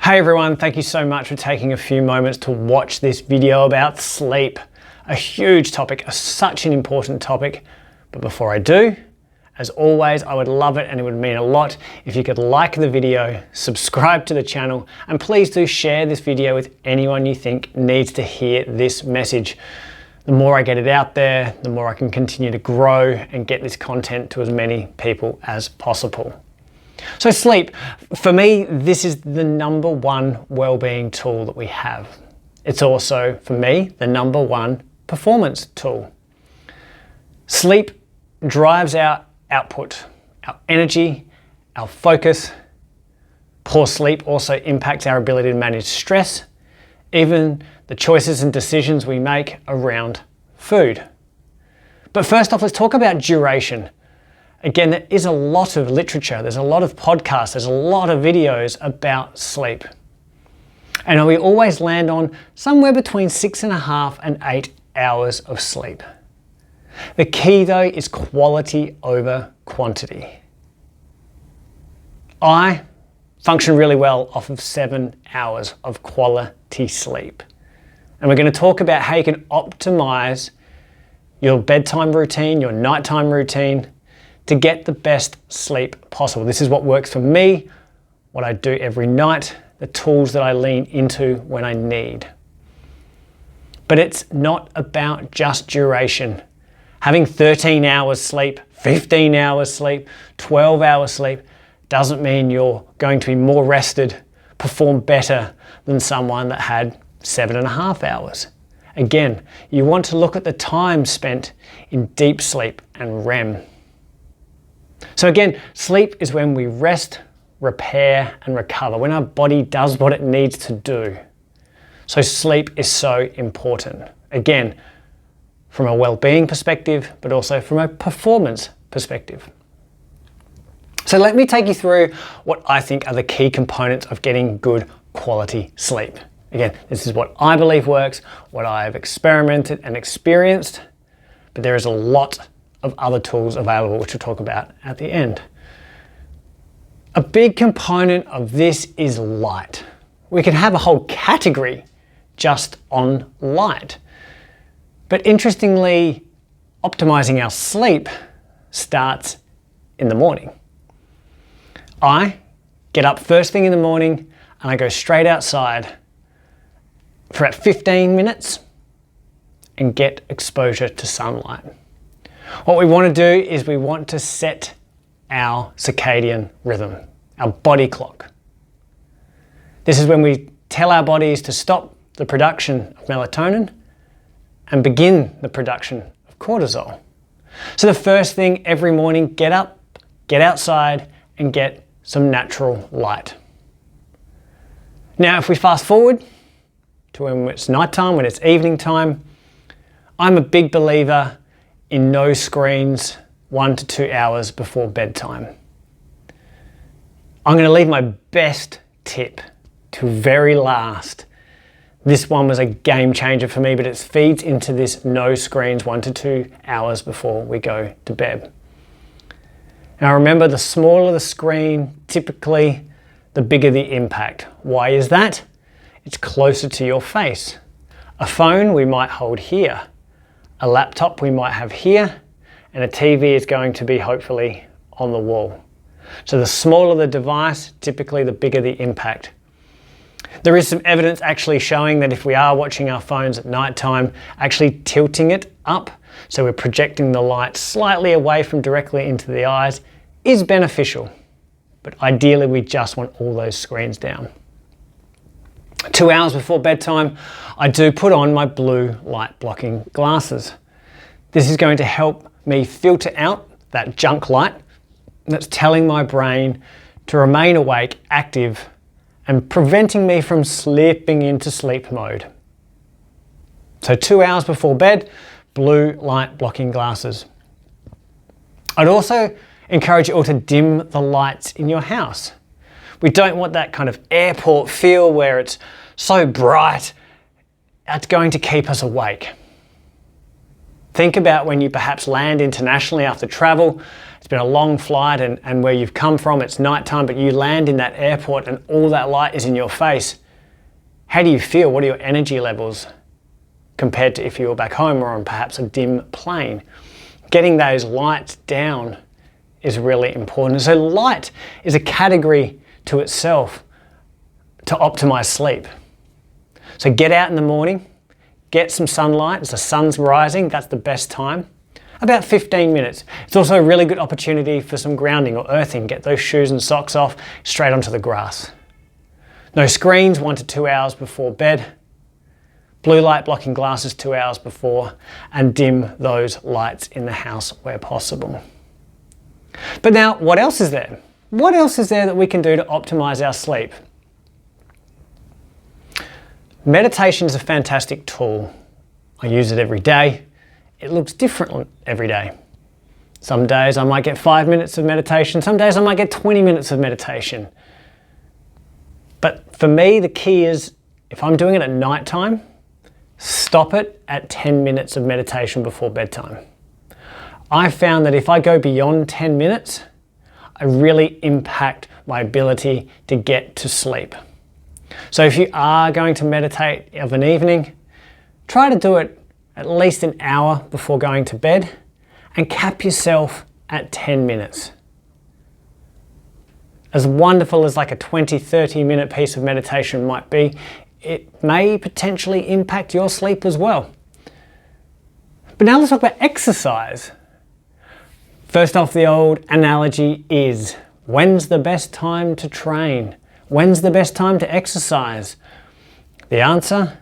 Hey everyone, thank you so much for taking a few moments to watch this video about sleep. A huge topic, such an important topic. But before I do, as always, I would love it and it would mean a lot if you could like the video, subscribe to the channel, and please do share this video with anyone you think needs to hear this message. The more I get it out there, the more I can continue to grow and get this content to as many people as possible. So sleep, for me, this is the number one well-being tool that we have. It's also, for me, the number one performance tool. Sleep drives our output, our energy, our focus. Poor sleep also impacts our ability to manage stress, even the choices and decisions we make around food. But first off, let's talk about duration. Again, there is a lot of literature, there's a lot of podcasts, there's a lot of videos about sleep. And we always land on somewhere between 6.5 and 8 hours of sleep. The key though is quality over quantity. I function really well off of 7 hours of quality sleep. And we're going to talk about how you can optimize your bedtime routine, your nighttime routine, to get the best sleep possible. This is what works for me, what I do every night, the tools that I lean into when I need. But it's not about just duration. Having 13 hours sleep, 15 hours sleep, 12 hours sleep doesn't mean you're going to be more rested, perform better than someone that had 7.5 hours. Again, you want to look at the time spent in deep sleep and REM. So again, sleep is when we rest, repair, and recover, when our body does what it needs to do. So sleep is so important. Again, from a well-being perspective, but also from a performance perspective. So let me take you through what I think are the key components of getting good quality sleep. Again, this is what I believe works, what I've experimented and experienced, but there is a lot of other tools available, which we'll talk about at the end. A big component of this is light. We can have a whole category just on light. But interestingly, optimizing our sleep starts in the morning. I get up first thing in the morning and I go straight outside for about 15 minutes and get exposure to sunlight. What we want to do is we want to set our circadian rhythm, our body clock. This is when we tell our bodies to stop the production of melatonin and begin the production of cortisol. So the first thing every morning, get up, get outside and get some natural light. Now if we fast forward to when it's nighttime, when it's evening time, I'm a big believer in no screens 1 to 2 hours before bedtime. I'm going to leave my best tip to very last. This one was a game changer for me, but it feeds into this no screens 1 to 2 hours before we go to bed. Now remember, the smaller the screen, typically the bigger the impact. Why is that? It's closer to your face. A phone we might hold here. A laptop we might have here, and a TV is going to be hopefully on the wall. So the smaller the device, typically the bigger the impact. There is some evidence actually showing that if we are watching our phones at nighttime, actually tilting it up, so we're projecting the light slightly away from directly into the eyes, is beneficial. But ideally we just want all those screens down. 2 hours before bedtime, I do put on my blue light blocking glasses. This is going to help me filter out that junk light that's telling my brain to remain awake, active, and preventing me from slipping into sleep mode. So 2 hours before bed, blue light blocking glasses. I'd also encourage you all to dim the lights in your house. We don't want that kind of airport feel where it's so bright. It's going to keep us awake. Think about when you perhaps land internationally after travel. It's been a long flight and where you've come from, it's nighttime, but you land in that airport and all that light is in your face. How do you feel? What are your energy levels compared to if you were back home or on perhaps a dim plane? Getting those lights down is really important. So light is a category to itself to optimize sleep. So get out in the morning, get some sunlight. As the sun's rising, that's the best time. About 15 minutes. It's also a really good opportunity for some grounding or earthing. Get those shoes and socks off, straight onto the grass. No screens 1 to 2 hours before bed. Blue light blocking glasses 2 hours before, and dim those lights in the house where possible. But now, what else is there? What else is there that we can do to optimize our sleep? Meditation is a fantastic tool. I use it every day. It looks different every day. Some days I might get 5 minutes of meditation. Some days I might get 20 minutes of meditation. But for me, the key is if I'm doing it at nighttime, stop it at 10 minutes of meditation before bedtime. I found that if I go beyond 10 minutes, I really impact my ability to get to sleep. So if you are going to meditate of an evening, try to do it at least an hour before going to bed and cap yourself at 10 minutes. As wonderful as like a 20-30 minute piece of meditation might be, it may potentially impact your sleep as well. But now let's talk about exercise. First off, the old analogy is, when's the best time to train? When's the best time to exercise? The answer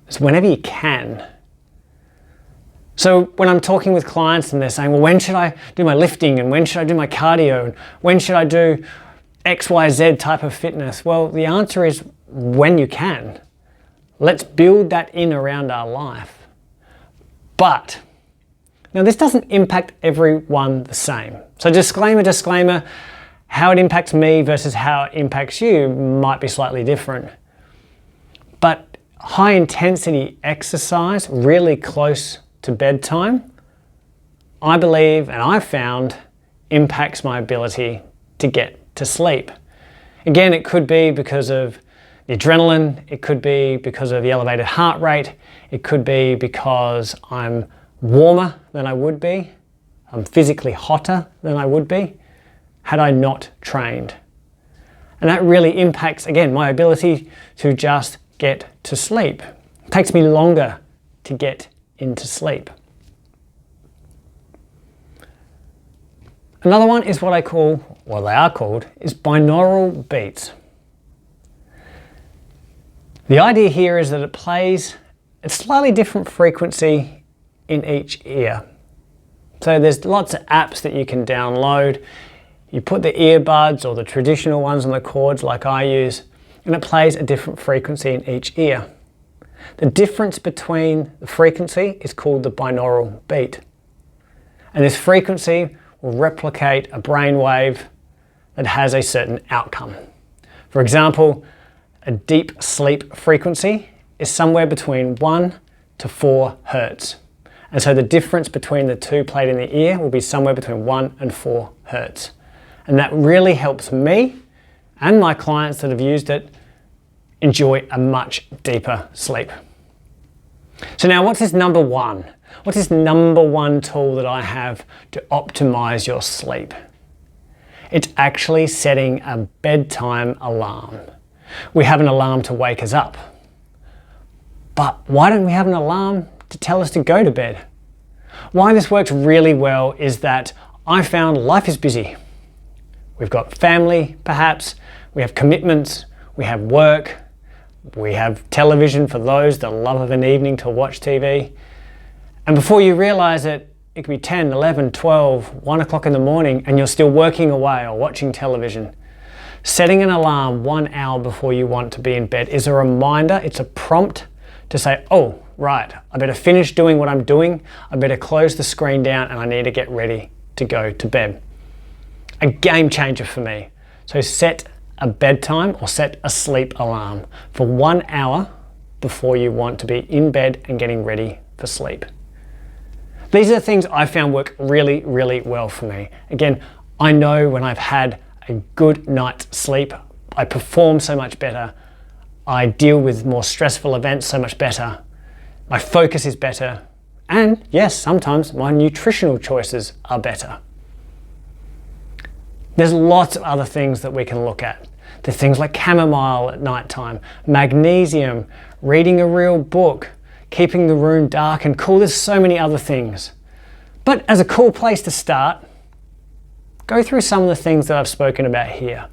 is whenever you can. So when I'm talking with clients and they're saying, well, when should I do my lifting and when should I do my cardio and when should I do XYZ type of fitness? Well, the answer is when you can. Let's build that in around our life. But now this doesn't impact everyone the same. So disclaimer, how it impacts me versus how it impacts you might be slightly different. But high intensity exercise really close to bedtime, I believe and I've found impacts my ability to get to sleep. Again, it could be because of the adrenaline, it could be because of the elevated heart rate, it could be because I'm warmer than I would be, I'm physically hotter than I would be had I not trained. And that really impacts, again, my ability to just get to sleep. It takes me longer to get into sleep. Another one is what I call, what they are called, is binaural beats. The idea here is that it plays at slightly different frequency in each ear. So there's lots of apps that you can download. You put the earbuds or the traditional ones on the cords like I use, and it plays a different frequency in each ear. The difference between the frequency is called the binaural beat. And this frequency will replicate a brainwave that has a certain outcome. For example, a deep sleep frequency is somewhere between 1 to 4 hertz. And so the difference between the two played in the ear will be somewhere between 1 and 4 hertz. And that really helps me and my clients that have used it enjoy a much deeper sleep. So now what's this number one? What's this number one tool that I have to optimize your sleep? It's actually setting a bedtime alarm. We have an alarm to wake us up. But why don't we have an alarm to tell us to go to bed? Why this works really well is that I found life is busy. We've got family, perhaps, we have commitments, we have work, we have television for those that love of an evening to watch TV. And before you realize it, it could be 10, 11, 12, 1 o'clock in the morning and you're still working away or watching television. Setting an alarm 1 hour before you want to be in bed is a reminder, it's a prompt to say, oh, right, I better finish doing what I'm doing, I better close the screen down and I need to get ready to go to bed. A game changer for me. So set a bedtime or set a sleep alarm for 1 hour before you want to be in bed and getting ready for sleep. These are the things I found work really, really well for me. Again, I know when I've had a good night's sleep, I perform so much better. I deal with more stressful events so much better. My focus is better. And yes, sometimes my nutritional choices are better. There's lots of other things that we can look at. There's things like chamomile at nighttime, magnesium, reading a real book, keeping the room dark and cool. There's so many other things. But as a cool place to start, go through some of the things that I've spoken about here.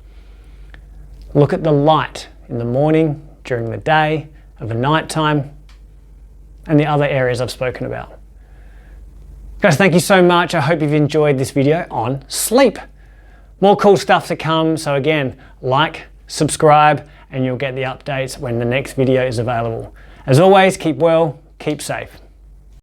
Look at the light in the morning, during the day, of the nighttime, and the other areas I've spoken about. Guys, thank you so much. I hope you've enjoyed this video on sleep. More cool stuff to come. So again, like, subscribe, and you'll get the updates when the next video is available. As always, keep well, keep safe.